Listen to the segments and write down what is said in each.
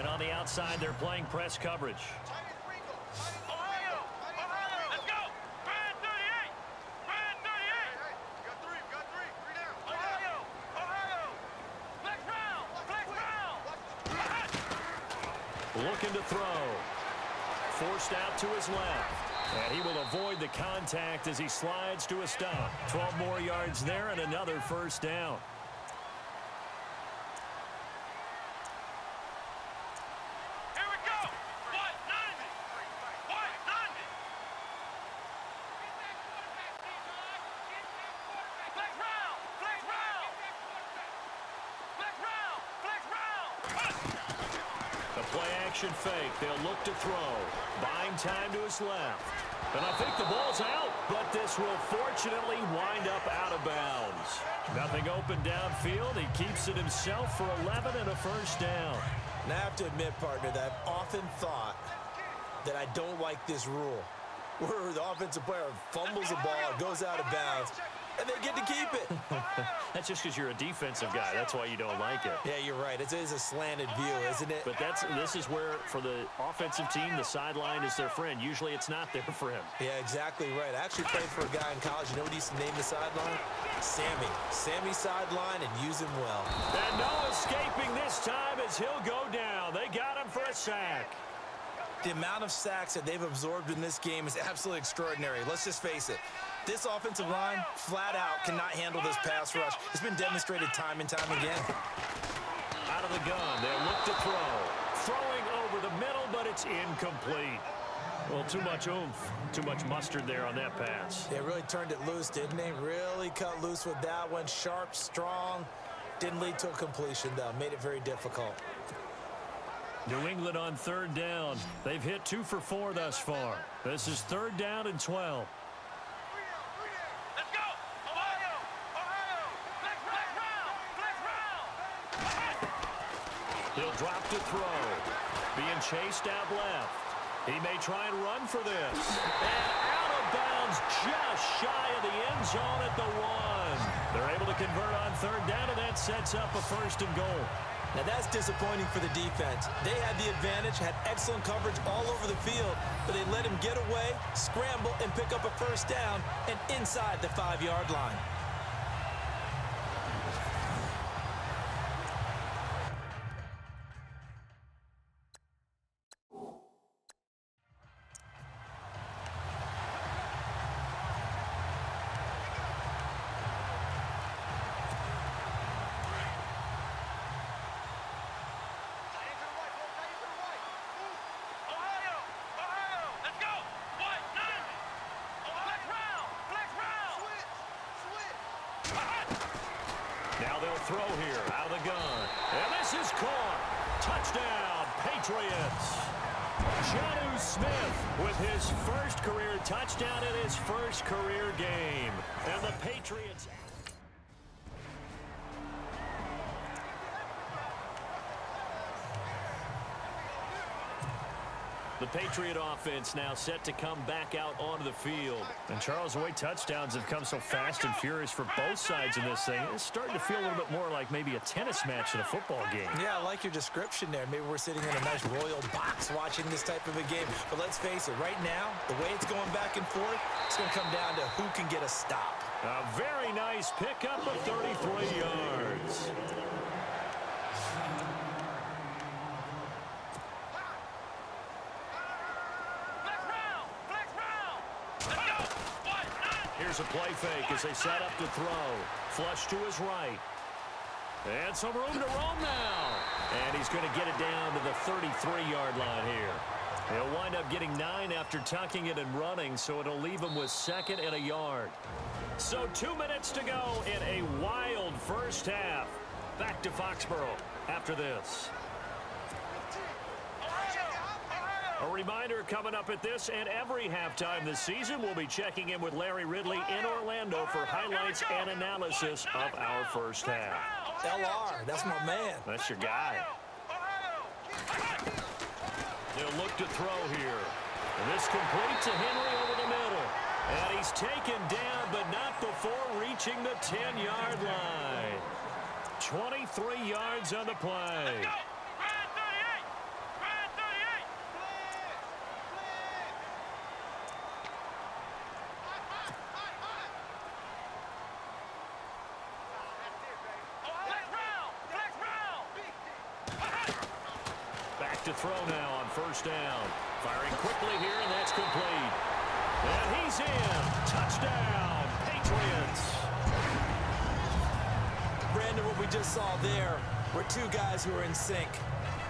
And on the outside, they're playing press coverage. Looking to throw. Forced out to his left. And he will avoid the contact as he slides to a stop. 12 more yards there and another first down. Here we go. The play-action fake. They'll look to throw. Buying time to his left. And I think the ball's out, but this will fortunately wind up out of bounds. Nothing open downfield. He keeps it himself for 11 and a first down. And I have to admit, partner, that I've often thought that I don't like this rule, where the offensive player fumbles the ball, goes out of bounds, and they get to keep it. That's just because you're a defensive guy. That's why you don't like it. Yeah, you're right. It is a slanted view, isn't it? But this is where, for the offensive team, the sideline is their friend. Usually it's not there for him. Yeah, exactly right. I actually played for a guy in college. You know what he used to name the sideline? Sammy. Sammy sideline, and use him well. And no escaping this time as he'll go down. They got him for a sack. The amount of sacks that they've absorbed in this game is absolutely extraordinary. Let's just face it. This offensive line, flat out, cannot handle this pass rush. It's been demonstrated time and time again. Out of the gun, they'll look to throw. Throwing over the middle, but it's incomplete. Well, too much oomph, too much mustard there on that pass. They really turned it loose, didn't they? Really cut loose with that one. Sharp, strong. Didn't lead to a completion, though. Made it very difficult. New England on third down. They've hit 2 for 4 thus far. This is 3rd down and 12. Let's go. Ohio. He'll drop to throw. Being chased out left. He may try and run for this. And out of bounds just shy of the end zone at the 1. They're able to convert on 3rd down, and that sets up a 1st and goal. Now, that's disappointing for the defense. They had the advantage, had excellent coverage all over the field, but they let him get away, scramble, and pick up a 1st down and inside the 5-yard line. Now they'll throw here out of the gun. And this is caught. Touchdown, Patriots. Jonnu Smith with his first career touchdown in his first career game. And the Patriots... The Patriot offense now set to come back out onto the field. And, Charles, the way touchdowns have come so fast and furious for both sides in this thing, it's starting to feel a little bit more like maybe a tennis match in a football game. Yeah, I like your description there. Maybe we're sitting in a nice royal box watching this type of a game. But let's face it, right now, the way it's going back and forth, it's going to come down to who can get a stop. A very nice pickup of 33 yards. Here's a play fake as they set up to throw. Flush to his right. And some room to roam now. And he's going to get it down to the 33-yard line here. He'll wind up getting 9 after tucking it and running, so it'll leave him with 2nd and a yard. So 2 minutes to go in a wild first half. Back to Foxborough after this. A reminder coming up at this and every halftime this season, we'll be checking in with Larry Ridley in Orlando for highlights and analysis of our first half. LR, that's my man. That's your guy. They'll look to throw here. And this complete to Henry over the middle. And he's taken down, but not before reaching the 10-yard line. 23 yards on the play. to throw now on first down. Firing quickly here, and that's complete. And he's in. Touchdown, Patriots. Brandon, what we just saw there were two guys who are in sync.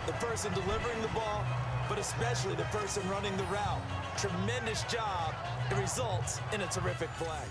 The person delivering the ball, but especially the person running the route. Tremendous job. It results in a terrific play.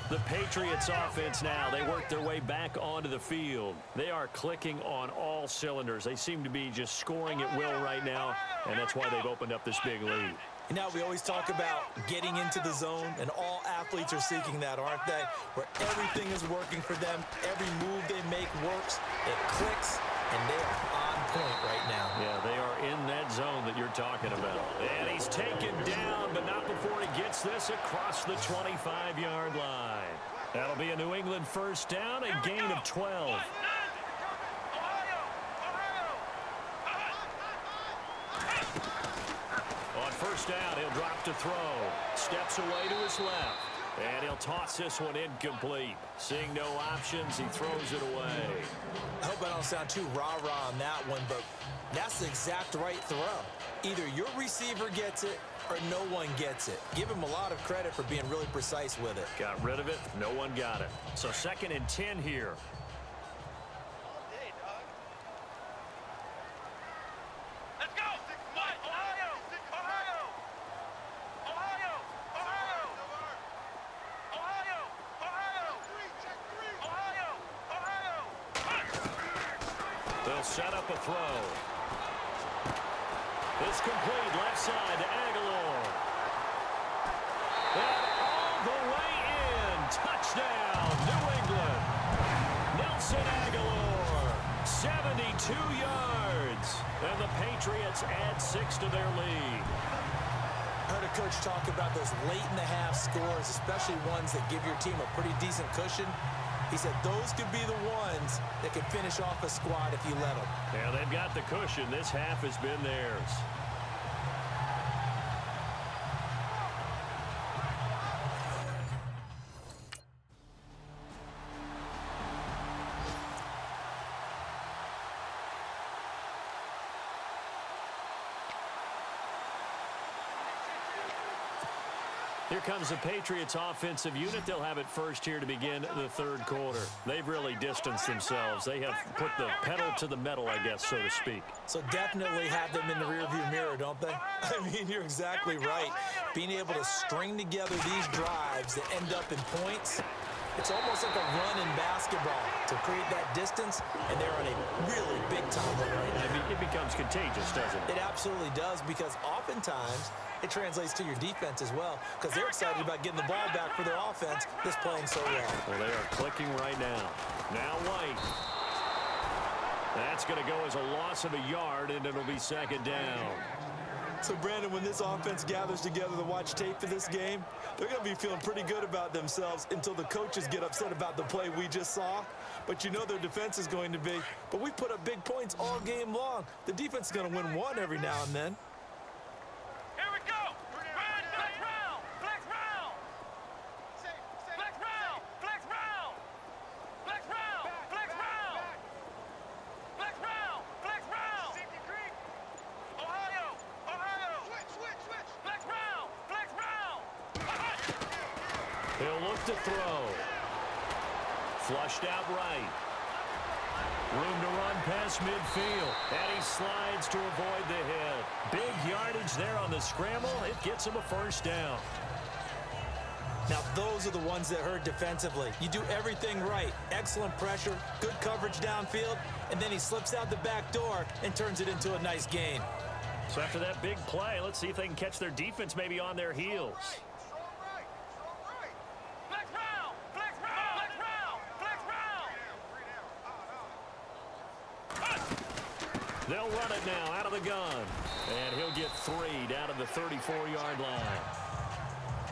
The Patriots offense now, they work their way back onto the field. They are clicking on all cylinders. They seem to be just scoring at will right now, and that's why they've opened up this big lead. And now we always talk about getting into the zone, and all athletes are seeking that, aren't they? Where everything is working for them, every move they make works, it clicks, and they are on point right now. Yeah, they are in that zone that you're talking about. And he's taken down, but not before he gets this across the 25-yard line. That'll be a New England first down, a gain of 12. On first down, he'll drop to throw. Steps away to his left. And he'll toss this one incomplete. Seeing no options, he throws it away. I hope I don't sound too rah-rah on that one, but that's the exact right throw. Either your receiver gets it or no one gets it. Give him a lot of credit for being really precise with it. Got rid of it. No one got it. So 2nd and 10 here. They'll set up a throw. It's complete left side to Aguilar. And all the way in. Touchdown, New England. Nelson Aguilar, 72 yards. And the Patriots add 6 to their lead. I heard a coach talk about those late-in-the-half scores, especially ones that give your team a pretty decent cushion. He said those could be the ones that can finish off a squad if you let them. Yeah, they've got the cushion. This half has been theirs. Here comes the Patriots offensive unit. They'll have it first here to begin the third quarter. They've really distanced themselves. They have put the pedal to the metal, I guess, so to speak. So definitely have them in the rearview mirror, don't they? I mean, you're exactly right. Being able to string together these drives that end up in points, it's almost like a run in basketball to create that distance, and they're on a really big-time one right now. It becomes contagious, doesn't it? It absolutely does, because oftentimes it translates to your defense as well, because they're excited about getting the ball back for their offense that's playing so well. Well, they are clicking right now. Now White. That's going to go as a loss of a yard, and it'll be 2nd down. So, Brandon, when this offense gathers together to watch tape for this game, they're going to be feeling pretty good about themselves until the coaches get upset about the play we just saw. But you know their defense is going to be. But we put up big points all game long. The defense is going to win one every now and then. Here we go. Flex round. Flex round. Flex round. Flex round. Flex round. Flex round. Flex round. Flex round. Ohio. Switch. Flex round. Flex round. He'll look to throw. Flushed out right. Room to run past midfield. And he slides to avoid the hit. Big yardage there on the scramble. It gets him a first down. Now, those are the ones that hurt defensively. You do everything right. Excellent pressure, good coverage downfield, and then he slips out the back door and turns it into a nice gain. So after that big play, let's see if they can catch their defense maybe on their heels. Flex round. Flex round. Flex round. Flex round. They'll run it now out of the gun. And he'll get 3 down to the 34-yard line.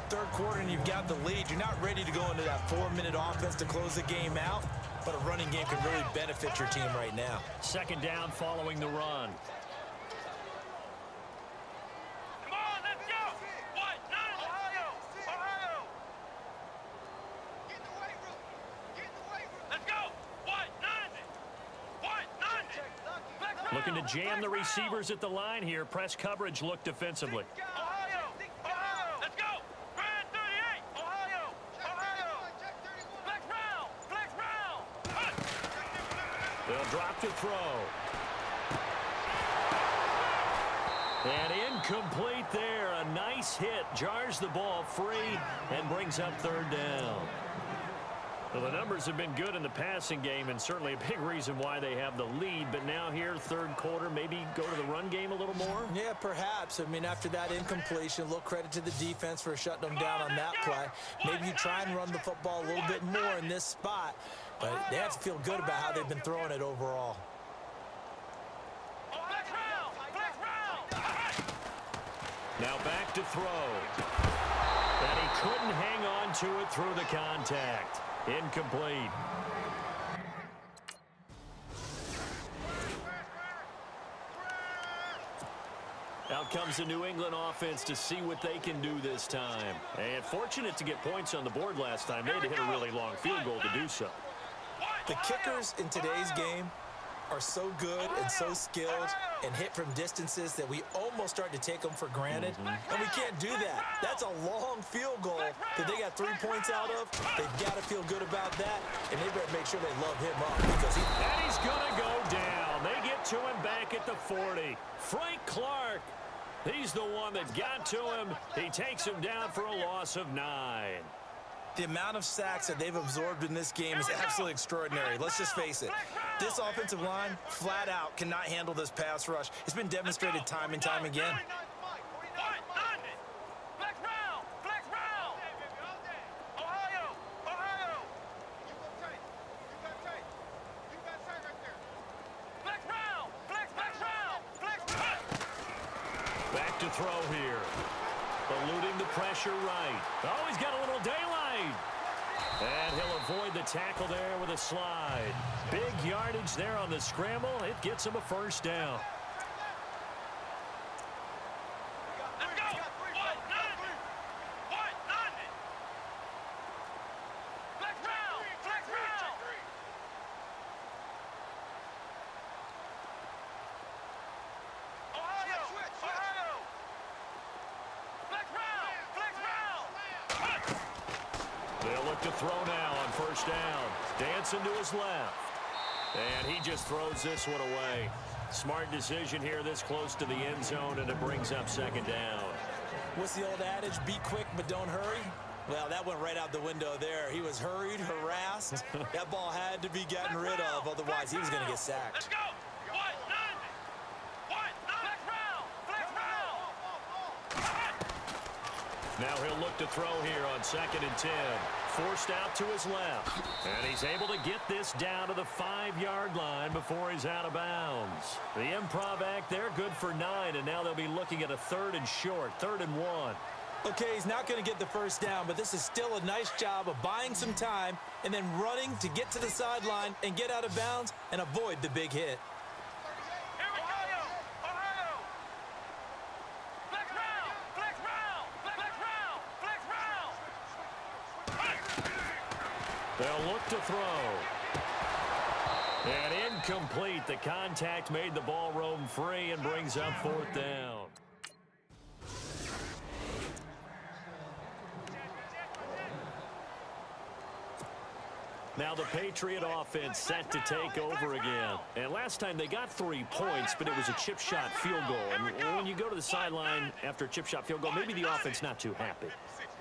Third quarter and you've got the lead. You're not ready to go into that 4-minute offense to close the game out, but a running game can really benefit your team right now. 2nd down following the run. Come on, let's go. What? Ohio. Looking to jam the receivers at the line here. Press coverage look defensively. Ohio! Ohio! Let's go! Grand 38! Ohio! Ohio! Flex round! Flex round! They'll drop to throw. And incomplete there. A nice hit. Jars the ball free and brings up third down. Well, the numbers have been good in the passing game and certainly a big reason why they have the lead. But now here, third quarter, maybe go to the run game a little more? Yeah, perhaps. I mean, after that incompletion, a little credit to the defense for shutting them down on that play. Maybe you try and run the football a little bit more in this spot. But they have to feel good about how they've been throwing it overall. Flex round! Flex round! Now back to throw. And he couldn't hang on to it through the contact. Incomplete. Out comes the New England offense to see what they can do this time. And fortunate to get points on the board last time. They had to hit a really long field goal to do so. The kickers in today's game are so good and so skilled and hit from distances that we almost start to take them for granted. And we can't do that. That's a long field goal that they got 3 points out of. They've got to feel good about that, and they better make sure they love him up because And he's going to go down. They get to him back at the 40. Frank Clark, he's the one that got to him. He takes him down for a loss of 9. the amount of sacks that they've absorbed in this game is absolutely extraordinary. Let's just face it. This offensive line, flat out, cannot handle this pass rush. It's been demonstrated time and time again. Back to throw here. Eluding the pressure right. Oh, he's got a little daylight. And he'll avoid the tackle there with a slide. Big yardage there on the scramble. It gets him a first down. They'll look to throw now on first down. Dancing to his left. And he just throws this one away. Smart decision here this close to the end zone, and it brings up second down. What's the old adage? Be quick, but don't hurry. Well, that went right out the window there. He was hurried, harassed. That ball had to be gotten rid of, otherwise he was going to get sacked. Let's go! Now he'll look to throw here on 2nd and 10. Forced out to his left. And he's able to get this down to the 5-yard line before he's out of bounds. The improv act there, good for 9, and now they'll be looking at a 3rd and short, 3rd and 1. Okay, he's not going to get the first down, but this is still a nice job of buying some time and then running to get to the sideline and get out of bounds and avoid the big hit. They'll look to throw. And incomplete. The contact made the ball roam free and brings up 4th down. Now the Patriot offense set to take over again. And last time they got 3 points, but it was a chip shot field goal. And when you go to the sideline after a chip shot field goal, maybe the offense not too happy.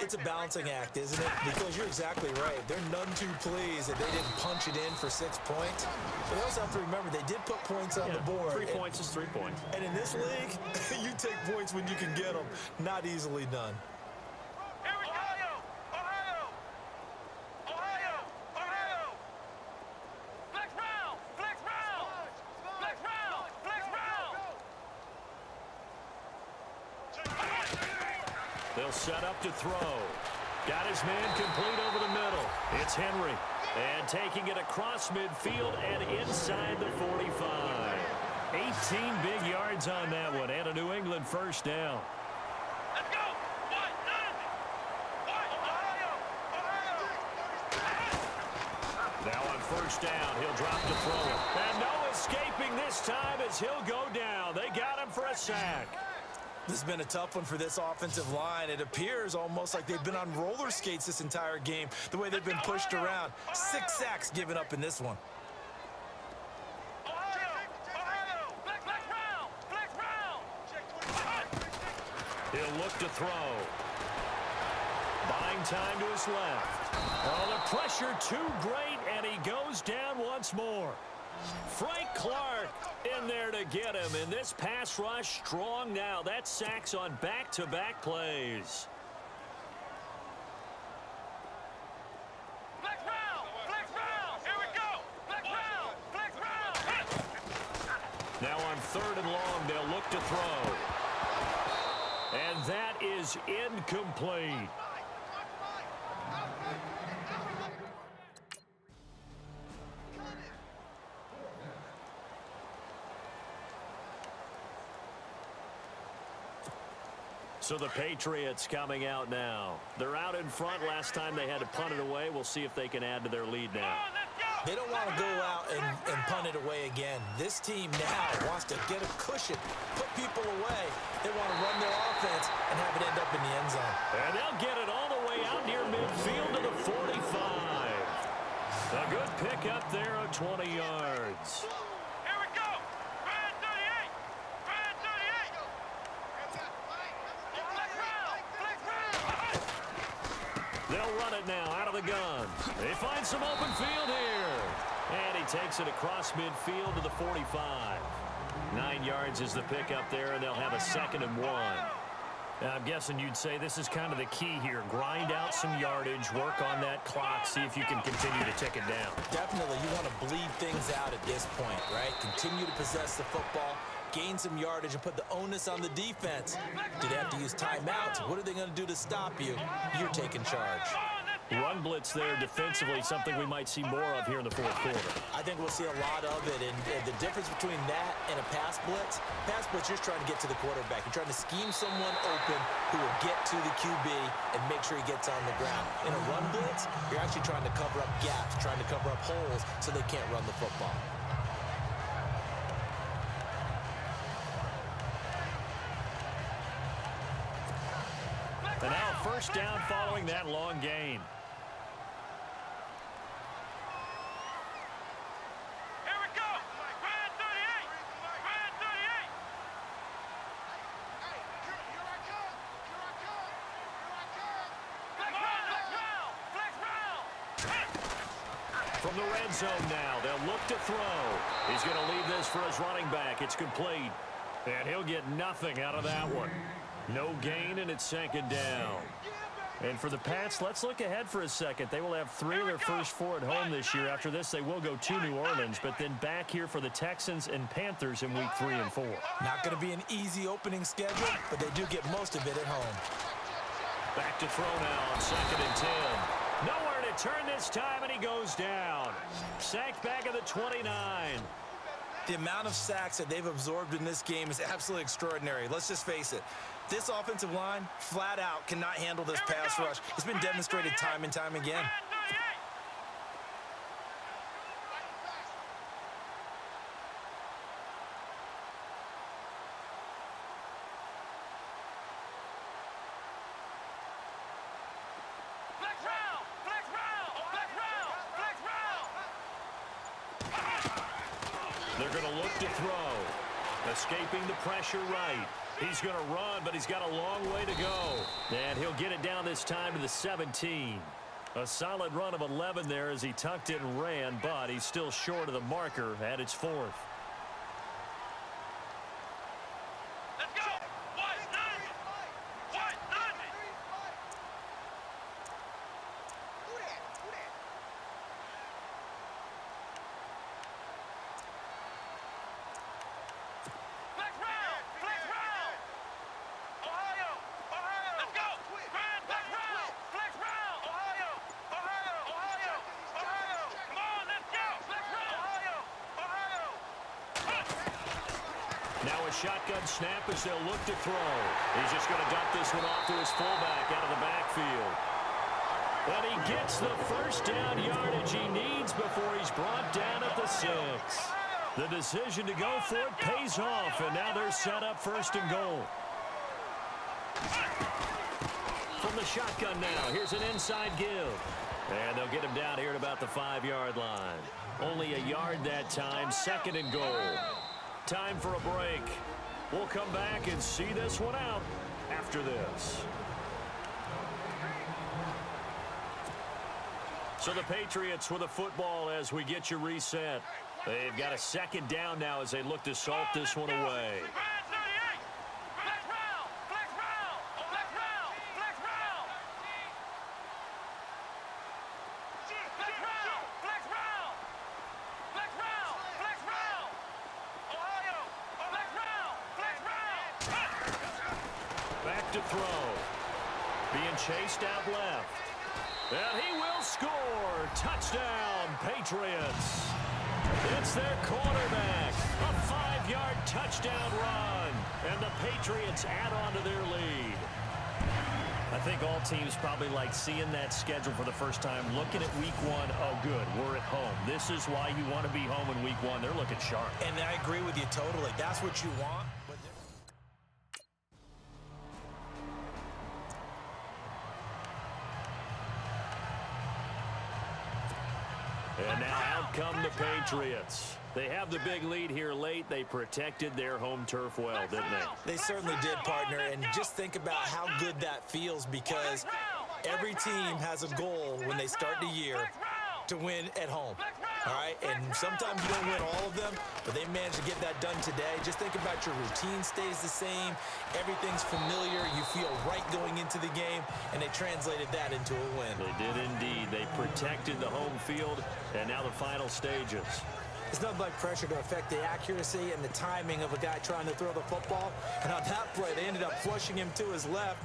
It's a balancing act, isn't it? Because you're exactly right. They're none too pleased that they didn't punch it in for 6 points. But they also have to remember they did put points on the board. 3 points is 3 points. And in this league, you take points when you can get them. Not easily done. They'll set up to throw. Got his man complete over the middle. It's Henry. And taking it across midfield and inside the 45. 18 big yards on that one. And a New England first down. Let's go! Now on first down, he'll drop to throw. And no escaping this time as he'll go down. They got him for a sack. This has been a tough one for this offensive line. It appears almost like they've been on roller skates this entire game, the way they've been pushed around. 6 sacks given up in this one. He'll look to throw. Buying time to his left. Oh, the pressure too great, and he goes down once more. Frank Clark in there to get him, and this pass rush strong now. That's sacks on back-to-back plays. Flex round, here we go. Flex round. Now on 3rd and long, they'll look to throw. And that is incomplete. So the Patriots coming out now. They're out in front. Last time they had to punt it away. We'll see if they can add to their lead now. They don't want to go out and punt it away again. This team now wants to get a cushion, put people away. They want to run their offense and have it end up in the end zone. And they'll get it all the way out near midfield to the 45. A good pickup there of 20 yards. Here we go. Brand 38. Brand 38. Flex round. They'll run it now out of the gun. They find some open field here. And he takes it across midfield to the 45. 9 yards is the pickup there, and they'll have a 2nd and 1. I'm guessing you'd say this is kind of the key here. Grind out some yardage, work on that clock, see if you can continue to tick it down. Definitely, you want to bleed things out at this point, right? Continue to possess the football, gain some yardage, and put the onus on the defense. Do they have to use timeouts? What are they going to do to stop you? You're taking charge. Run blitz there defensively, something we might see more of here in the 4th quarter. I think we'll see a lot of it, and the difference between that and a pass blitz, you're trying to get to the quarterback. You're trying to scheme someone open who will get to the QB and make sure he gets on the ground. In a run blitz, you're actually trying to cover up gaps, trying to cover up holes so they can't run the football. And now 1st down following that long gain. Here we go. Brand 38. Brand 38. Flex round. From the red zone now, they'll look to throw. He's going to leave this for his running back. It's complete. And he'll get nothing out of that one. No gain, and it's 2nd down. And for the Pats, let's look ahead for a second. They will have 3 of their first 4 at home this year. After this, they will go to New Orleans, but then back here for the Texans and Panthers in week 3 and 4. Not going to be an easy opening schedule, but they do get most of it at home. Back to throw now on 2nd and 10. Nowhere to turn this time, and he goes down. Sacked back at the 29. The amount of sacks that they've absorbed in this game is absolutely extraordinary. Let's just face it. This offensive line, flat out, cannot handle this pass rush. It's been demonstrated time and time again. Flex round. Flex round. Flex round. Flex round. They're going to look to throw. Escaping the pressure right. He's going to run, but he's got a long way to go. And he'll get it down this time to the 17. A solid run of 11 there as he tucked it and ran, but he's still short of the marker at its 4th. Let's go. White, none. White, none. Flex round. Flex round. Ohio. Let's go. Brand, flex round. Flex round. Ohio. Come on, let's go. Flex round. Ohio. Now a shotgun snap as they'll look to throw. He's just going to dump this one off to his fullback out of the backfield. And he gets the 1st down yardage he needs before he's brought down at the 6. The decision to go for it pays off, and now they're set up 1st and goal. From the shotgun now, here's an inside give. And they'll get him down here at about the 5-yard line. Only a yard that time, 2nd and goal. Time for a break. We'll come back and see this one out after this. So the Patriots with a football as we get you reset. They've got a 2nd down now as they look to salt this one away. Back to throw. Being chased out left. And he will score. Touchdown, Patriots. It's their quarterback. A 5-yard touchdown run. And the Patriots add on to their lead. I think all teams probably like seeing that schedule for the first time, looking at week 1. Oh, good, we're at home. This is why you want to be home in week 1. They're looking sharp. And I agree with you totally. That's what you want. And now out come the Patriots. They have the big lead here late. They protected their home turf well, didn't they? They certainly did, partner. And just think about how good that feels, because every team has a goal when they start the year to win at home. All right? And sometimes you don't win all of them, but they managed to get that done today. Just think about your routine stays the same. Everything's familiar. You feel right going into the game, and they translated that into a win. They did indeed. They protected the home field, and now the final stages. It's nothing like pressure to affect the accuracy and the timing of a guy trying to throw the football. And on that play, they ended up flushing him to his left,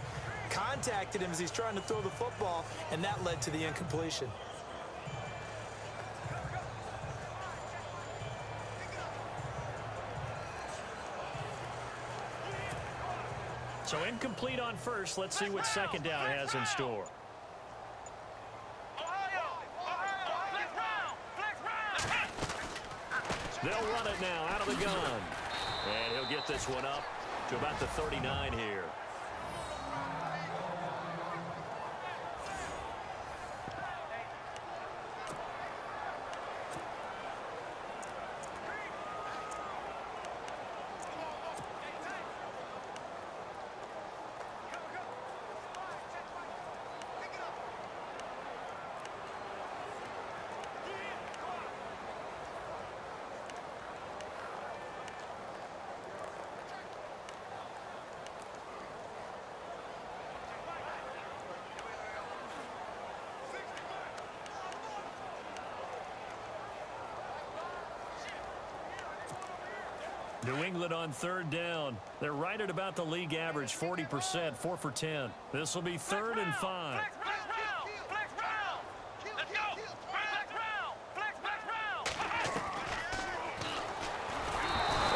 contacted him as he's trying to throw the football, and that led to the incompletion. So incomplete on first. Let's see what 2nd down has in store. They'll run it now out of the gun. And he'll get this one up to about the 39 here. New England on 3rd down. They're right at about the league average, 40%, 4 for 10. This will be 3rd and 5. And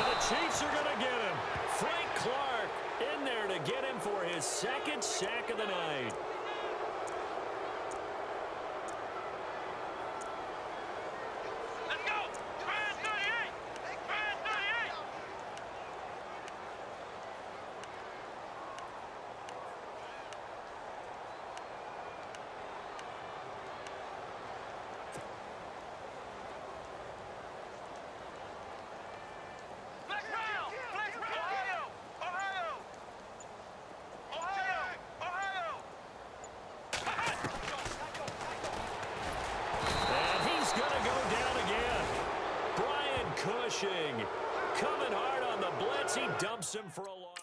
the Chiefs are going to get him. Frank Clark in there to get him for his 2nd sack of the night. Coming hard on the blitz. He dumps him for a loss.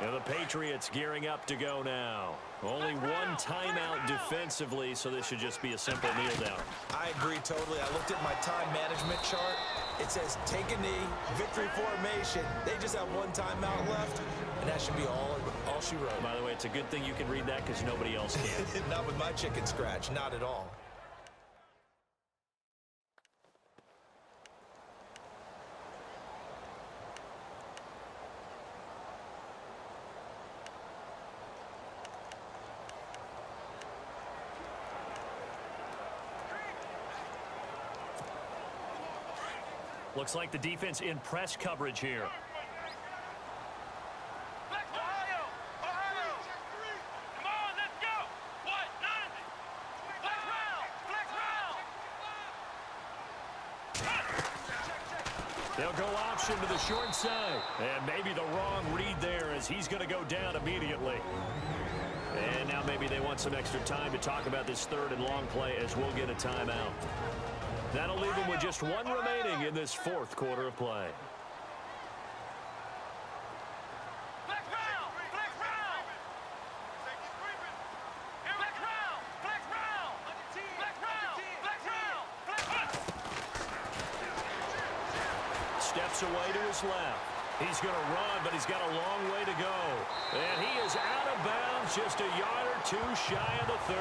And the Patriots gearing up to go now. Only one timeout defensively, so this should just be a simple kneel down. I agree totally. I looked at my time management chart. It says take a knee, victory formation. They just have one timeout left, and that should be all she wrote. By the way, it's a good thing you can read that because nobody else can. Not with my chicken scratch, not at all. Looks like the defense in press coverage here. Ohio! Ohio! Come on, let's go! What? None? Flex round! Flex round! They'll go option to the short side. And maybe the wrong read there as he's going to go down immediately. And now maybe they want some extra time to talk about this third and long play as we'll get a timeout. That'll leave them with just one remaining in this fourth quarter of play. Flex round! Flex round! Flex round! Flex round! Flex round! Flex round! Flex round! Steps away to his left. He's going to run, but he's got a long way to go. And he is out of bounds, just a yard or two shy of the 30.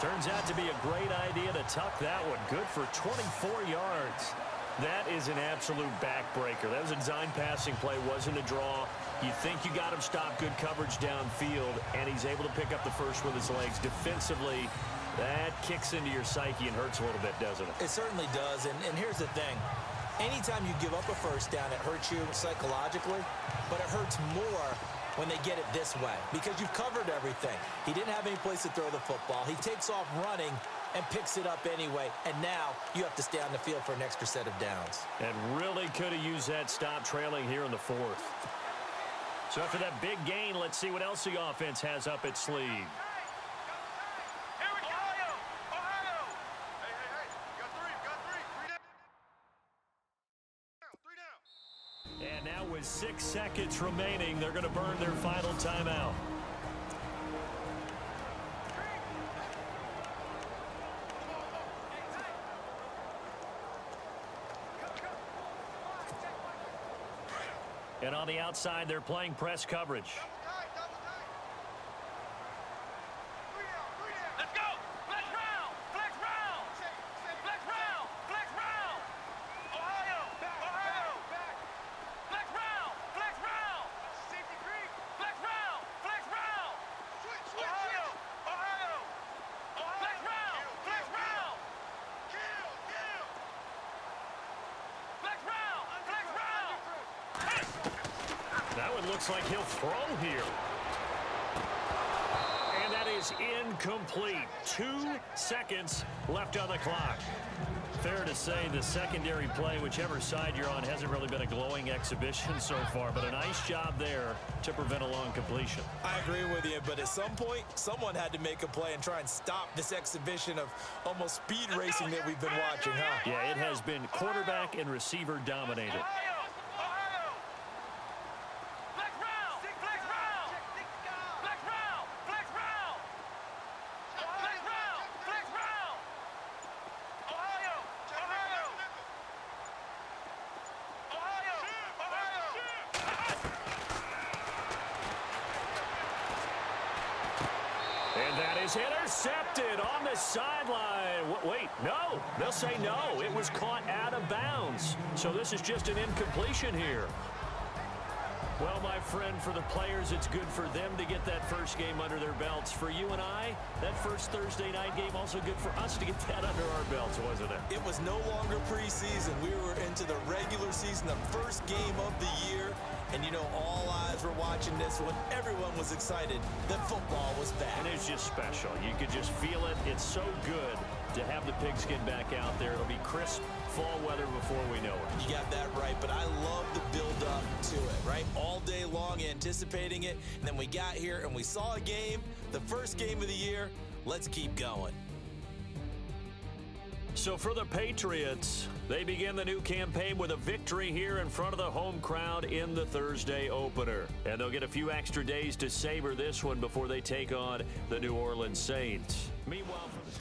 Turns out to be a great idea to tuck that one. Good for 24 yards. That is an absolute backbreaker. That was a design passing play, wasn't a draw. You think you got him stopped, good coverage downfield, and he's able to pick up the first with his legs. Defensively, that kicks into your psyche and hurts a little bit, doesn't it? It certainly does, and here's the thing. Anytime you give up a first down, it hurts you psychologically, but it hurts more when they get it this way because you've covered everything. He didn't have any place to throw the football. He takes off running and picks it up anyway, and now you have to stay on the field for an extra set of downs. And really could have used that stop trailing here in the fourth. So after that big gain, let's see what else the offense has up its sleeve. Here we go! Ohio! Ohio! Hey, you got three, three down. And now with 6 seconds remaining, they're going to burn their final timeout. And on the outside, they're playing press coverage. Let's go! Flex round! Flex round! Flex round! Flex round! Ohio! Ohio! Flex round! Flex round! Flex round! Flex round! Ohio! Ohio! Flex round! Flex round! Flex round! Flex round! That one looks like he'll throw here. And that is incomplete. 2 seconds left on the clock. Fair to say the secondary play, whichever side you're on, hasn't really been a glowing exhibition so far, but a nice job there to prevent a long completion. I agree with you, but at some point, someone had to make a play and try and stop this exhibition of almost speed racing that we've been watching, huh? Yeah, it has been quarterback and receiver dominated. Ohio! Ohio! Flex round! Flex round! Flex round! Flex round! Flex round! Flex round! Ohio! Ohio! Ohio! Ohio! And that is intercepted on the sideline. Wait, no. They'll say no. It was caught out of bounds. So this is just an incompletion here. Well, my friend, for the players, it's good for them to get that first game under their belts. For you and I, that first Thursday night game, also good for us to get that under our belts, wasn't it? It was no longer preseason. We were into the regular season, the first game of the year. And, you know, all eyes were watching this one. Everyone was excited that football was back. And it's just special. You could just feel it. It's so good to have the pigskin back out there. It'll be crisp fall weather before we know it. You got that right, but I love the build-up to it, right? All day long anticipating it, and then we got here and we saw a game, the first game of the year. Let's keep going. So for the Patriots, they begin the new campaign with a victory here in front of the home crowd in the Thursday opener. And they'll get a few extra days to savor this one before they take on the New Orleans Saints. Meanwhile, for the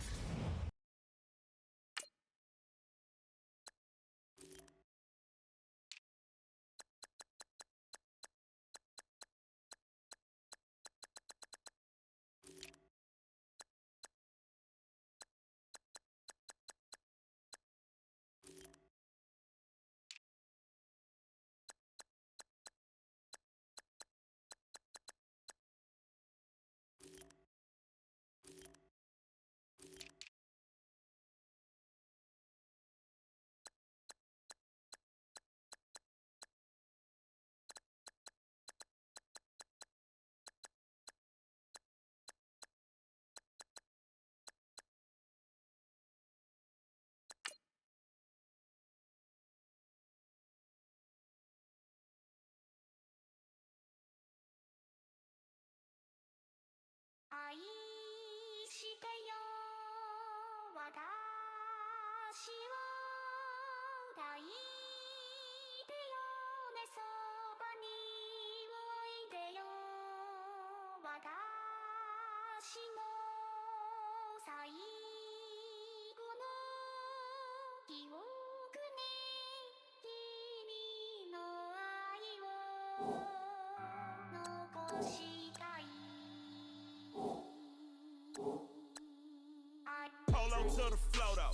Polo to the flow though.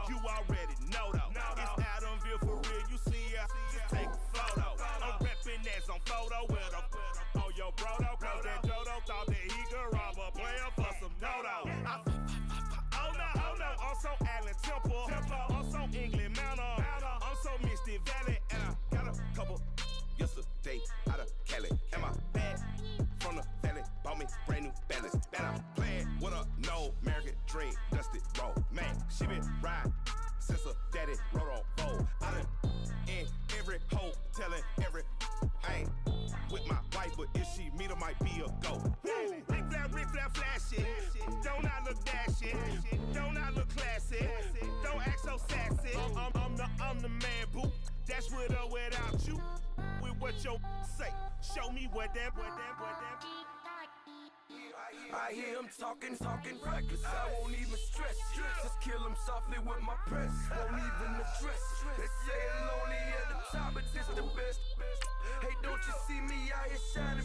You already know though. It's Adamville for real. You see ya. Just take a photo. I'm reppin' that's on photo with a on your brodo. Cause that Jodo thought that he could rob a player for some dodo. Oh no, I'm so Allen Temple. I'm so England Mountain. I'm so Misty Valley. And I got a couple yesterday out of Cali. And my bag from the valley bought me brand new balance. And I'm playing with a no American dream, dusty road. Man, she been riding since her daddy rode on bold. I done in every hole, telling every I ain't with my wife, but if she meet her, might be a go. Rick flap, flashy. Don't I look dashing? Don't I look classy? Don't act so sassy. I'm the man, boo. That's with or without you. With what your say. Show me what that. I hear him talking reckless. I won't even stress. Just kill him softly with my press. Won't even address. They say it's lonely at the top, but this the best. Hey, don't you see me out here shining,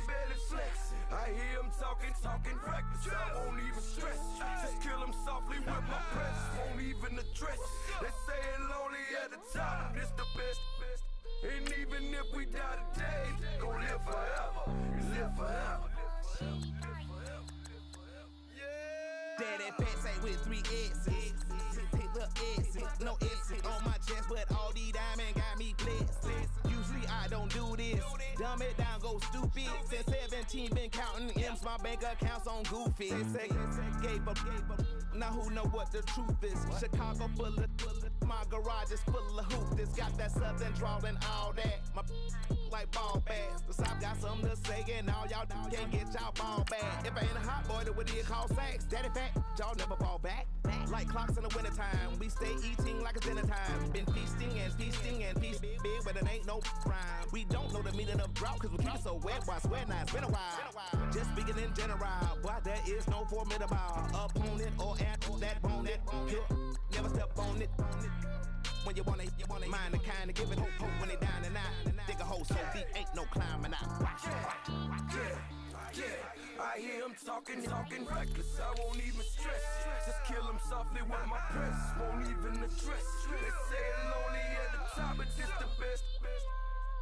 barely flex. I hear him talking reckless. I won't even stress. Just kill him softly with my press. Won't even address. They say it's lonely at the top, this the best. And even if we die today, gon' live forever. Live forever. Daddy Patsy with 3 S's. The S's, no S's on my chest, but all these diamonds got me blessed. Usually I don't do this. Dumb it down, go stupid. Since 17, been counting M's, my bank accounts on Goofy. Say, gave up. Now who know what the truth is? Chicago full of my garage is full of hoop. This got that southern drawl and all that. My like ball bags. The South got something to say, and all y'all can't get y'all ball back. If I ain't a hot boy, then what do you call sacks? Daddy fat, y'all never fall back. Like clocks in the wintertime, we stay eating like it's dinner time. Been feasting and feasting big, but it ain't no rhyme. We don't know the meaning of drought, cause we keep it so wet. Why swear now, it's been a while. Just speaking in general, why there is no formidable opponent or at that bone that never step on it. When you want it, mind the kind of give it hope when they down and out. Dig a hole so deep, ain't no climbing out. Yeah, I hear him talking reckless. I won't even stress. Just kill him softly with my press. Won't even address. They say it's lonely at the top, but this the best.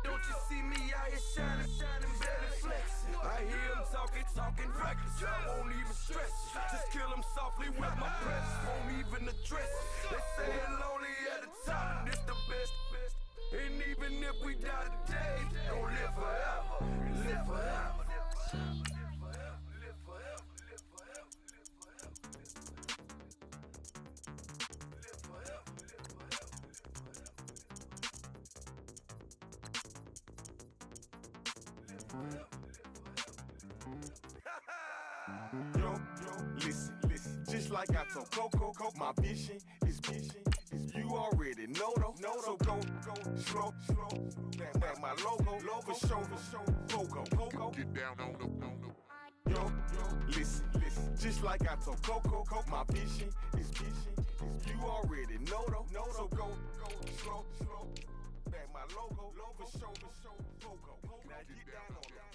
Don't you see me out here shining, barely flex. I hear him talking reckless. I won't even stress. Just kill him softly with my press. Won't even address. They say it's lonely at the top, this the best. And even if we die today, don't live forever. Live forever. Yo, listen, just like I told Coco, my vision is big. slow. Back my logo, for show, Coco. Get down on the. Yo, listen, just like I told Coco, my vision is you already know though, so go slow, back my logo, for show, Coco. Now get down on that.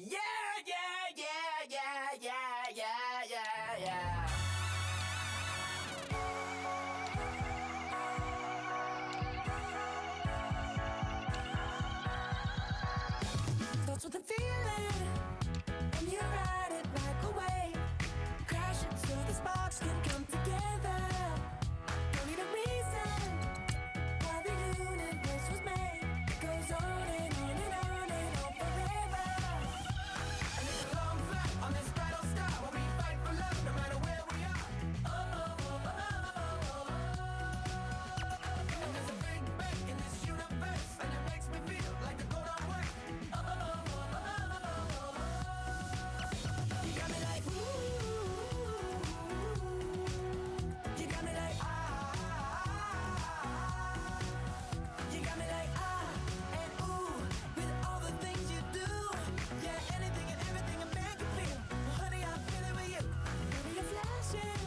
Yeah. Starts with a feeling, and you ride it like a wave. Crash it so the sparks can come together. Don't need a reason why the universe was made. It goes on and on and on and on forever. And it's a long flight on this battle star where we fight for love no matter where we are. And there's a big break in this universe, and it makes me feel like the go don't work. You got me like ooh, you got me like you got me like and ooh, with all the things you do, yeah, anything and everything a man can feel. Well, honey, I feel it with you. Baby, you're flashing,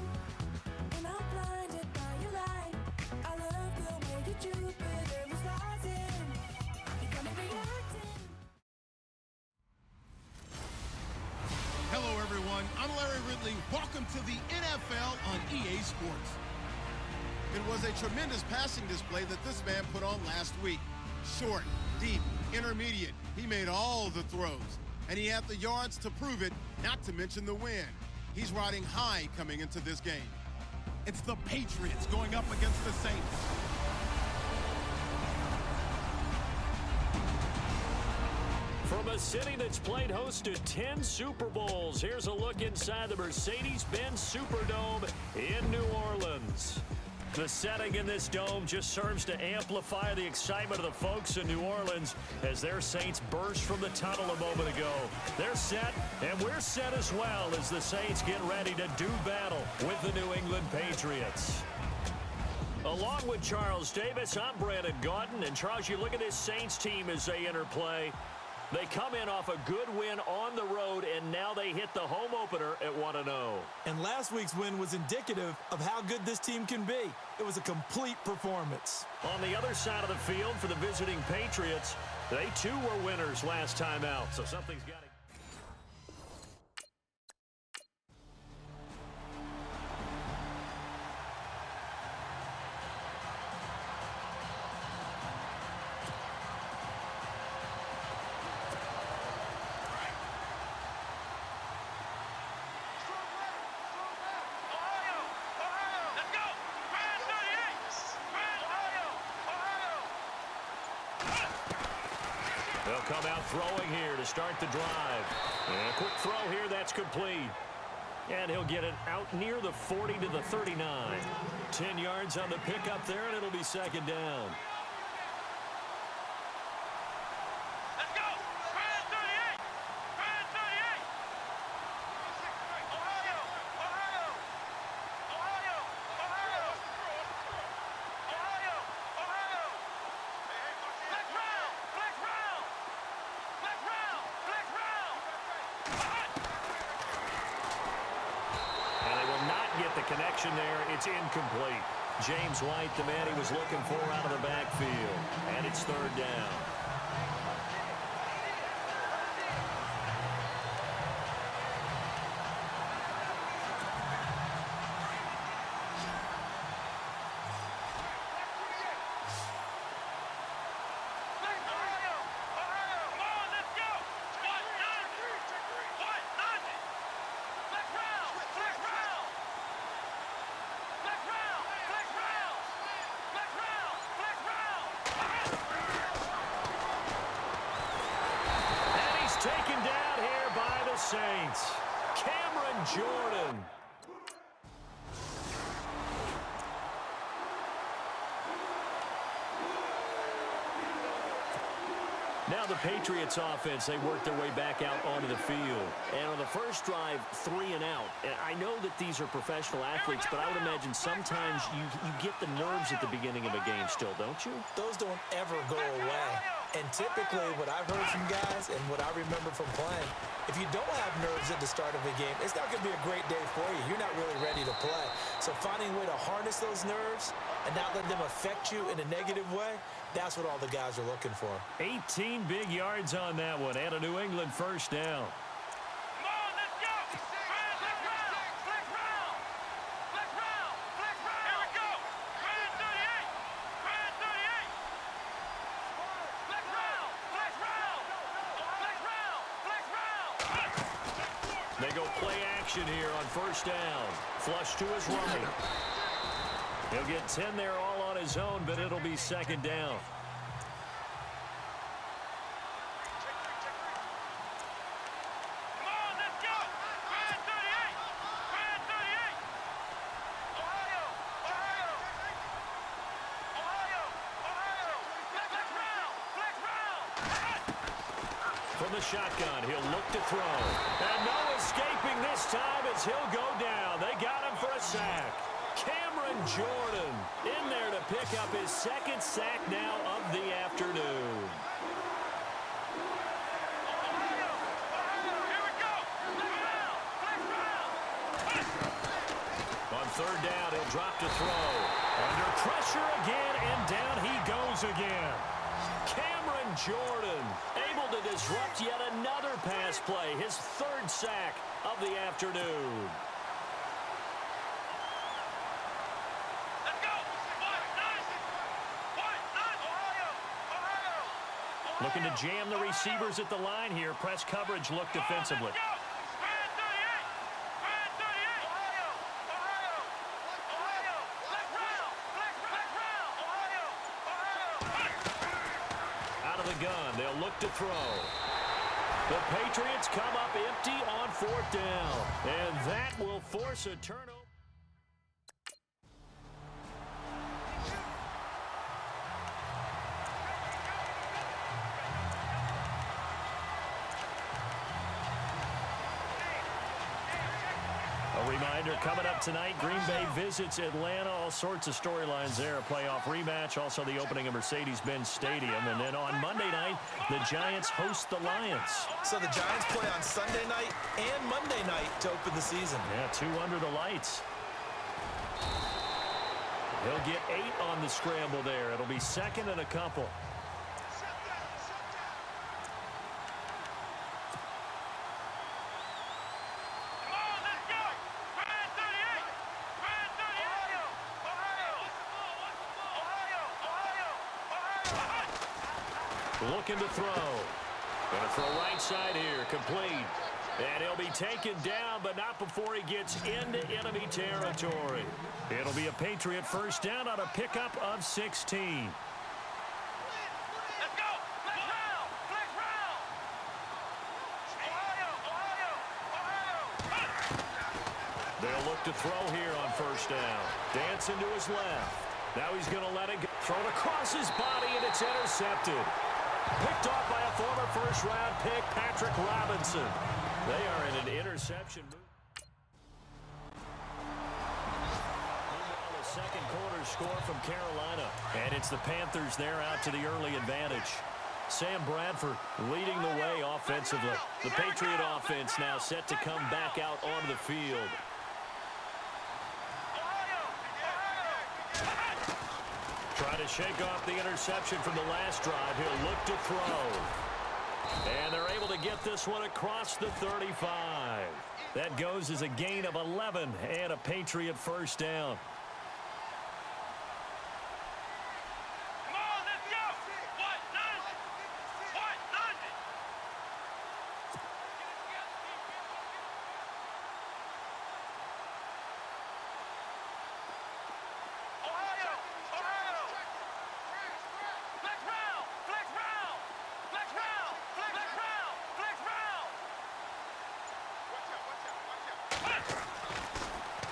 and I'm blinded by your light. I love the way you Jupiter is rising. You got me reacting. Hello, everyone. I'm Larry Ridley. Welcome to the NFL on EA Sports. It was a tremendous passing display that this man put on last week. Short, deep, intermediate. He made all the throws, and he had the yards to prove it, not to mention the win. He's riding high coming into this game. It's the Patriots going up against the Saints. From a city that's played host to 10 Super Bowls, here's a look inside the Mercedes-Benz Superdome in New Orleans. The setting in this dome just serves to amplify the excitement of the folks in New Orleans as their Saints burst from the tunnel a moment ago. They're set, and we're set as well as the Saints get ready to do battle with the New England Patriots. Along with Charles Davis, I'm Brandon Gaudin. And Charles, you look at this Saints team as they interplay. They come in off a good win on the road, and now they hit the home opener at 1-0. And last week's win was indicative of how good this team can be. It was a complete performance. On the other side of the field for the visiting Patriots, they too were winners last time out, so something's got to... They'll come out throwing here to start the drive. And a quick throw here, that's complete. And he'll get it out near the 40 to the 39. 10 yards on the pickup there, and it'll be second down. Let's go! Brand 38! Brand 38! Ohio! Ohio! Ohio! Ohio! Ohio! Ohio! Flex round! Flex round! Flex round! Flex round! And they will not get the connection there. It's incomplete. James White, the man he was looking for out of the backfield. And it's third down. Ohio! Ohio! Come on, let's go! What? None! What? None! Flex round! Flex round! Flex round! Flex round! Flex round! Flex round! And he's taken down here by the Saints. Cameron Jordan. Now the Patriots offense, they work their way back out onto the field. And on the first drive, 3 and out. And I know that these are professional athletes, but I would imagine sometimes you get the nerves at the beginning of a game still, don't you? Those don't ever go away. And typically what I've heard from guys and what I remember from playing, if you don't have nerves at the start of a game, it's not going to be a great day for you. You're not really ready to play. So finding a way to harness those nerves and not let them affect you in a negative way, that's what all the guys are looking for. 18 big yards on that one and a New England first down. They go play action here on first down. Flush to his right. He'll get 10 there all on his own, but it'll be second down. From the shotgun, he'll look to throw. And no escaping this time as he'll go down. They got him for a sack. Cameron Jordan in there to pick up his second sack now of the afternoon. On third down, he'll drop to throw. Under pressure again, and down he goes again. Cameron Jordan able to disrupt yet another pass play, his third sack of the afternoon. Looking to jam the receivers at the line here. Press coverage look defensively. Out of the gun, they'll look to throw. The Patriots come up empty on fourth down. And that will force a turnover. A reminder, coming up tonight, Green Bay visits Atlanta. All sorts of storylines there. A playoff rematch, also the opening of Mercedes-Benz Stadium. And then on Monday night, the Giants host the Lions. So the Giants play on Sunday night and Monday night to open the season. Yeah, 2 under the lights. He'll get 8 on the scramble there. It'll be second and a couple. Looking to throw. Going to throw right side here. Complete. And he'll be taken down, but not before he gets into enemy territory. It'll be a Patriot first down on a pickup of 16. They'll look to throw here on first down. Dancing to his left. Now he's going to let it go. Thrown across his body, and it's intercepted. Picked off by a former first-round pick, Patrick Robinson. They are in an interception move. The second quarter score from Carolina. And it's the Panthers there out to the early advantage. Sam Bradford leading the way offensively. The Patriot offense now set to come back out onto the field. Trying to shake off the interception from the last drive. He'll look to throw. And they're able to get this one across the 35. That goes as a gain of 11 and a Patriot first down.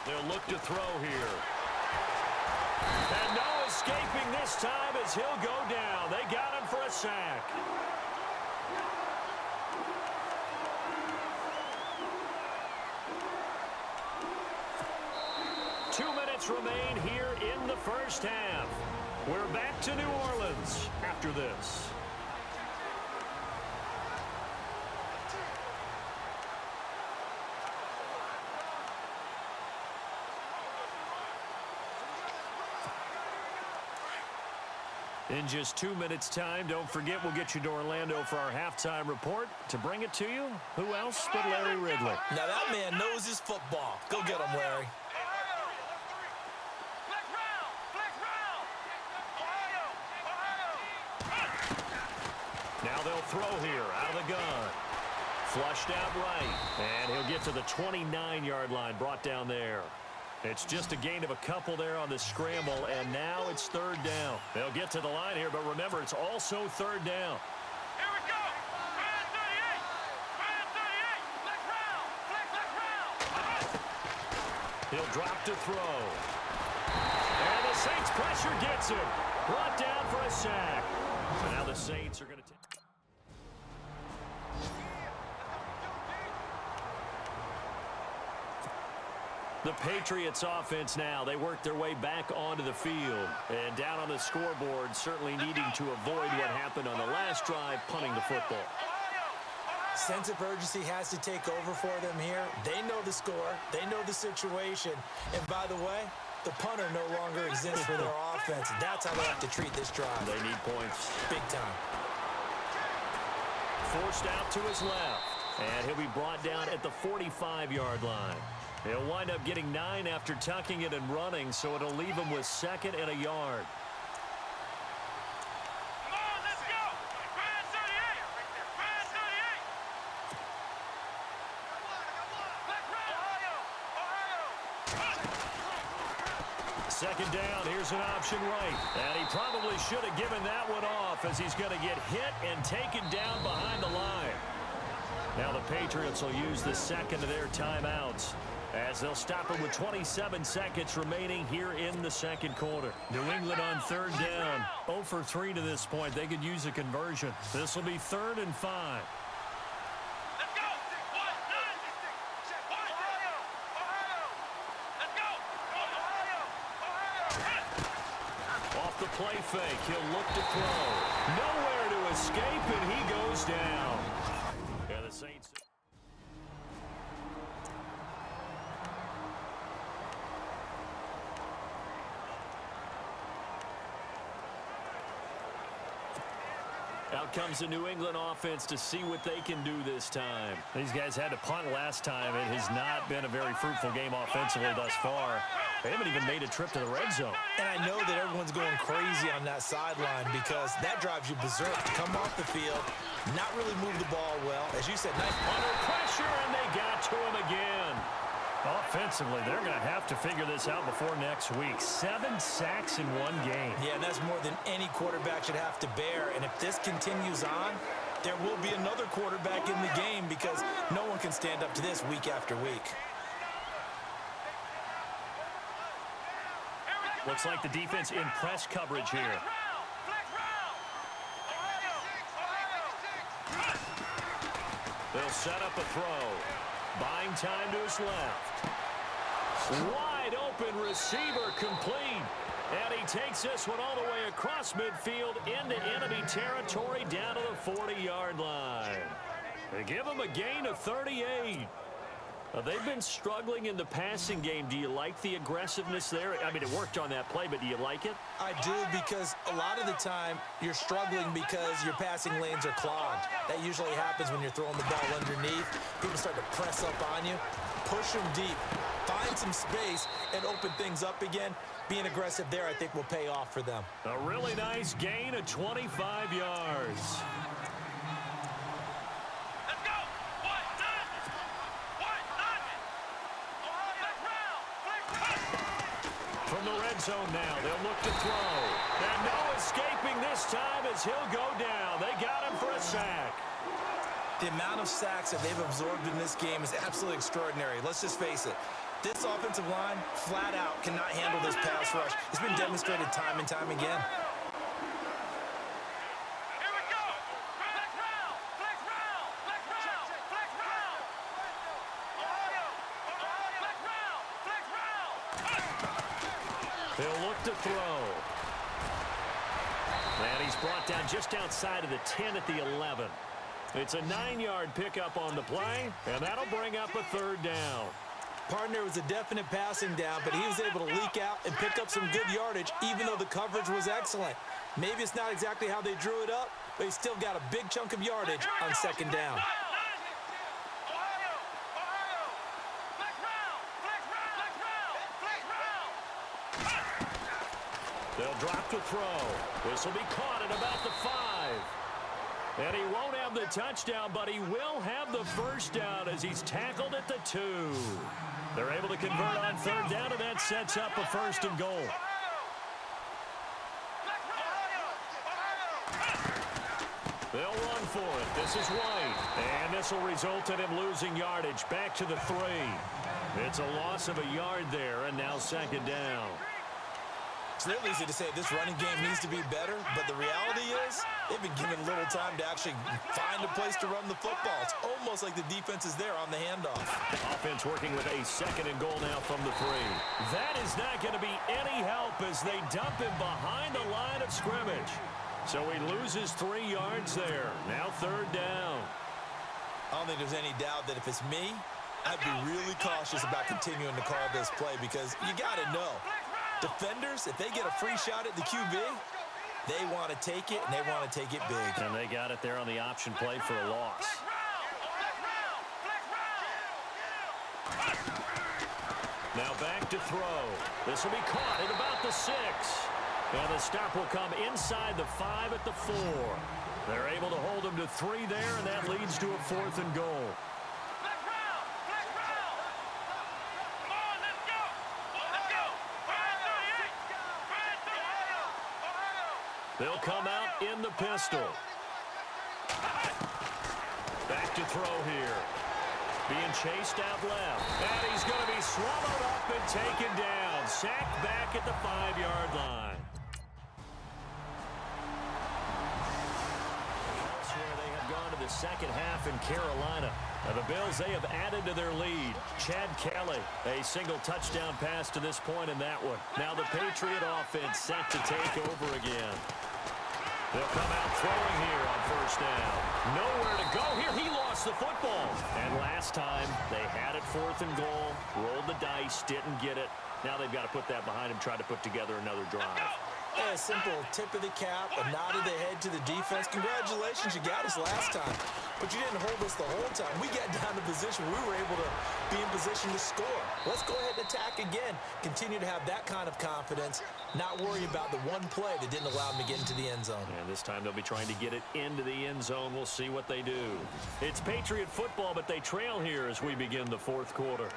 They'll look to throw here. And no escaping this time as he'll go down. They got him for a sack. minutes remain here in the first half. We're back to New Orleans after this. In just 2 minutes' time, don't forget we'll get you to Orlando for our halftime report. To bring it to you, who else but Larry Ridley? Now that man knows his football. Go get him, Larry. Now they'll throw here out of the gun. Flushed out right. And he'll get to the 29-yard line, brought down there. It's just a gain of a couple there on the scramble, and now it's third down. They'll get to the line here, but remember, it's also third down. Here we go. Flag 38. Flag 38. Flex round. Flex round. He'll drop to throw. And the Saints pressure gets him. Brought down for a sack. And now the Saints are going to take. The Patriots offense now, they work their way back onto the field. And down on the scoreboard, certainly needing to avoid what happened on the last drive, punting the football. Sense of urgency has to take over for them here. They know the score. They know the situation. And by the way, the punter no longer exists for their offense. That's how they have to treat this drive. They need points. Big time. Forced out to his left. And he'll be brought down at the 45-yard line. He'll wind up getting 9 after tucking it and running, so it'll leave him with 2nd and a yard. Come on, let's go. Flag 38. Flag 38. Second down, here's an option right. And he probably should have given that one off as he's going to get hit and taken down behind the line. Now the Patriots will use the second of their timeouts as they'll stop him with 27 seconds remaining here in the second quarter. New England on third down. 0 for 3 to this point. They could use a conversion. This will be 3rd and 5. Let's go. 1, 9. Ohio. Let's go. Off the play fake, he'll look to throw. Nowhere to escape, and he goes down. Yeah, the Saints. Out comes the New England offense to see what they can do this time. These guys had to punt last time. It has not been a very fruitful game offensively thus far. They haven't even made a trip to the red zone. And I know that everyone's going crazy on that sideline because that drives you berserk to come off the field, not really move the ball well. As you said, nice Under pressure, and they got to him again. Offensively, they're going to have to figure this out before next week. 7 sacks in one game. Yeah, and that's more than any quarterback should have to bear. And if this continues on, there will be another quarterback in the game because no one can stand up to this week after week. Looks like the defense in press coverage here. They'll set up a throw. Buying time to his left. Wide open receiver complete. And he takes this one all the way across midfield into enemy territory down to the 40-yard line. They give him a gain of 38. They've been struggling in the passing game. Do you like the aggressiveness there? I mean, it worked on that play, but do you like it? I do, because a lot of the time you're struggling because your passing lanes are clogged. That usually happens when you're throwing the ball underneath. People start to press up on you. Push them deep. Find some space and open things up again. Being aggressive there, I think, will pay off for them. A really nice gain of 25 yards. From the red zone now, they'll look to throw. And no escaping this time as he'll go down. They got him for a sack. The amount of sacks that they've absorbed in this game is absolutely extraordinary. Let's just face it. This offensive line, flat out, cannot handle this pass rush. It's been demonstrated time and time again. back to throw. And he's brought down just outside of the 10 at the 11. It's a 9-yard pickup on the play, and that'll bring up a third down. Partner was a definite passing down, but he was able to leak out and pick up some good yardage, even though the coverage was excellent. Maybe it's not exactly how they drew it up, but he still got a big chunk of yardage on second down. They'll drop to throw. This will be caught at about the 5. And he won't have the touchdown, but he will have the first down as he's tackled at the 2. They're able to convert on third down, and that sets up a 1st and goal. They'll run for it. This is White. And this will result in him losing yardage back to the 3. It's a loss of a yard there, and now second down. It's real easy to say this running game needs to be better, but the reality is they've been given little time to actually find a place to run the football. It's almost like the defense is there on the handoff. Offense working with a 2nd and goal now from the 3. That is not going to be any help as they dump him behind the line of scrimmage. So he loses 3 yards there. Now third down. I don't think there's any doubt that if it's me, I'd be really cautious about continuing to call this play because you got to know. Defenders, if they get a free shot at the QB, they want to take it, and they want to take it big. And they got it there on the option play for a loss. Now back to throw. This will be caught at about the 6. And the stop will come inside the 5 at the 4. They're able to hold him to 3 there, and that leads to a 4th and goal. They'll come out in the pistol. Back to throw here. Being chased out left. And he's going to be swallowed up and taken down. Sacked back at the 5-yard line. Elsewhere, they have gone to the second half in Carolina. Now the Bills, they have added to their lead. Chad Kelly, a single touchdown pass to this point in that one. Now the Patriot offense set to take over again. They'll come out throwing here on first down. Nowhere to go here. He lost the football. And last time, they had it 4th and goal, rolled the dice, didn't get it. Now they've got to put that behind him, try to put together another drive. Yeah, a simple tip of the cap, a nod of the head to the defense. Congratulations, you got us last time. But you didn't hold us the whole time. We got down to position. We were able to be in position to score. Let's go ahead and attack again. Continue to have that kind of confidence. Not worry about the one play that didn't allow them to get into the end zone. And this time they'll be trying to get it into the end zone. We'll see what they do. It's Patriot football, but they trail here as we begin the 4th quarter.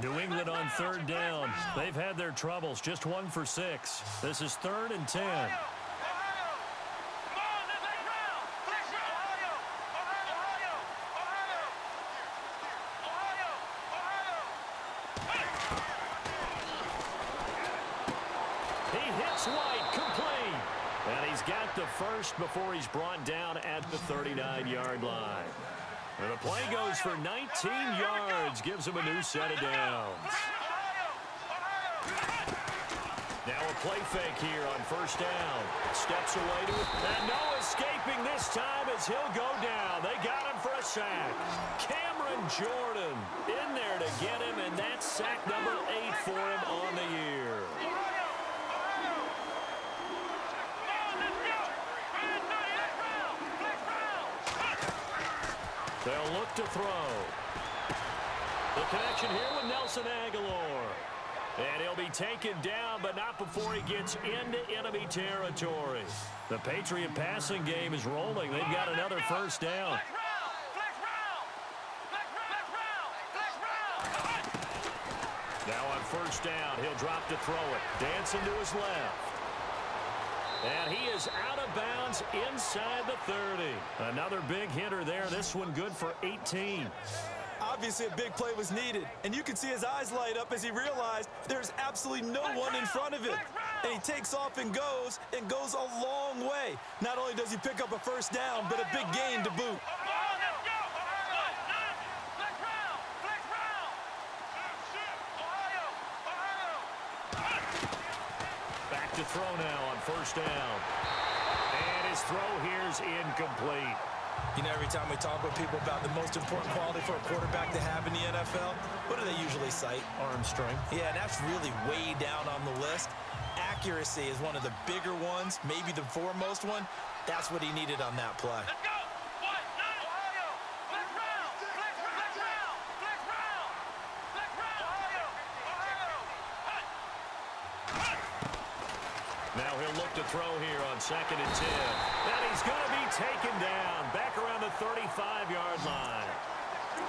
New England on third down. They've had their troubles. Just 1 for 6. This is 3rd and 10. He hits White, complete. And he's got the first before he's brought down at the 39-yard line. And the play goes for 19 yards, gives him a new set of downs. Now a play fake here on first down. Steps away to it. And no escaping this time as he'll go down. They got him for a sack. Cameron Jordan in there to get him, and that's sack number 8 for him on the year. They'll look to throw. The connection here with Nelson Aguilar. And he'll be taken down, but not before he gets into enemy territory. The Patriot passing game is rolling. They've got another first down. Now on first down, he'll drop to throw it. Dancing to his left. And he is out of bounds inside the 30. Another big hitter there. This one good for 18. Obviously, a big play was needed, and you can see his eyes light up as he realized there's absolutely no one in front of him. And he takes off and goes a long way. Not only does he pick up a first down, but a big gain to boot. to throw now on first down. And his throw here's incomplete. You know, every time we talk with people about the most important quality for a quarterback to have in the NFL, what do they usually cite? Arm strength. Yeah, and that's really way down on the list. Accuracy is one of the bigger ones, maybe the foremost one. That's what he needed on that play. Let's go. What? Ohio. Flex round. Flex round. Flex round. Flex round. Ohio. Now he'll look to throw here on 2nd and 10. And he's going to be taken down back around the 35-yard line.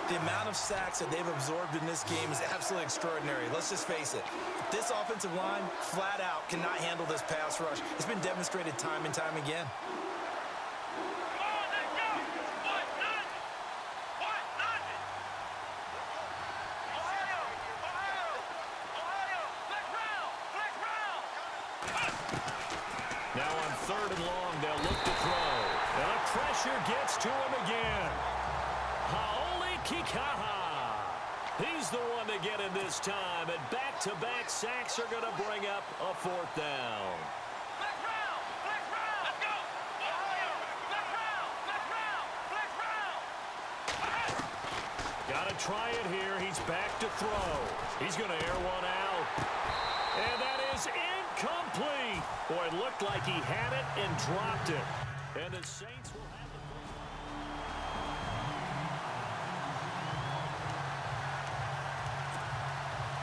The amount of sacks that they've absorbed in this game is absolutely extraordinary. Let's just face it. This offensive line, flat out, cannot handle this pass rush. It's been demonstrated time and time again. Now on 3rd and long, they'll look to throw. And the pressure gets to him again. Haoli Kikaha. He's the one to get in this time. And back-to-back sacks are going to bring up a 4th down. Flex round. Flex round. Let's go. Ohio. Flex round. Flex round. Flex round. Got to try it here. He's back to throw. He's going to air one out. And that is incomplete. Boy, it looked like he had it and dropped it. And the Saints will have the...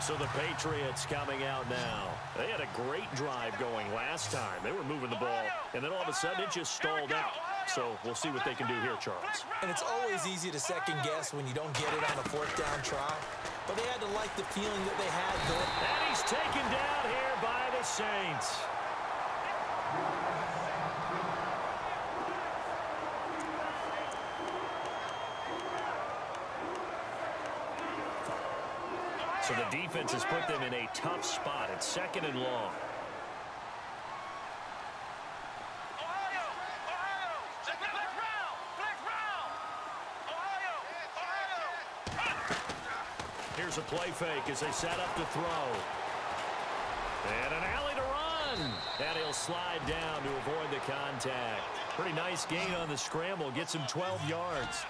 So the Patriots coming out now. They had a great drive going last time. They were moving the ball, and then all of a sudden it just stalled out. So we'll see what they can do here, Charles. And it's always easy to second guess when you don't get it on a 4th down try. But they had to like the feeling that they had going. And he's taken down here by the Saints. So the defense has put them in a tough spot. It's 2nd and long. Here's a play fake as they set up to throw. And an alley to run. And he'll slide down to avoid the contact. Pretty nice gain on the scramble. Gets him 12 yards.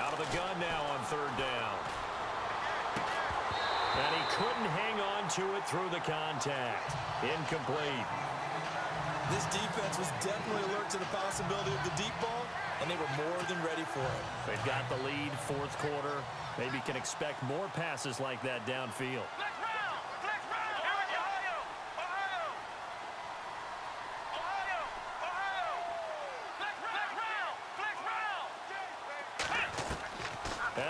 Out of the gun now on 3rd down. And he couldn't hang on to it through the contact. Incomplete. This defense was definitely alert to the possibility of the deep ball, and they were more than ready for it. They've got the lead, 4th quarter. Maybe can expect more passes like that downfield.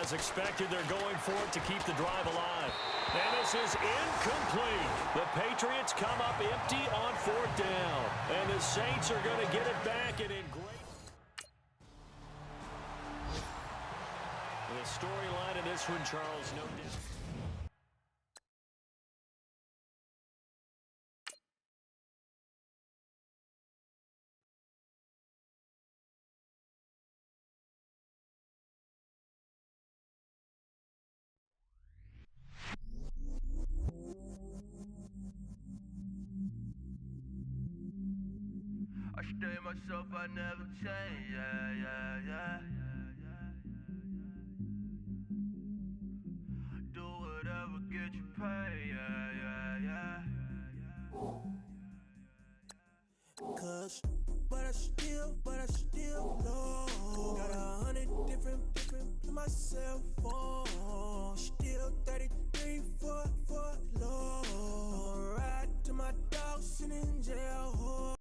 As expected, they're going for it to keep the drive alive. And this is incomplete. The Patriots come up empty on 4th down. And the Saints are going to get it back and in great... The storyline in this one, Charles, no doubt. I stay myself, I never change, yeah. Do whatever, get you paid, yeah. Cause, but I still know. Got 100 different in my cell phone.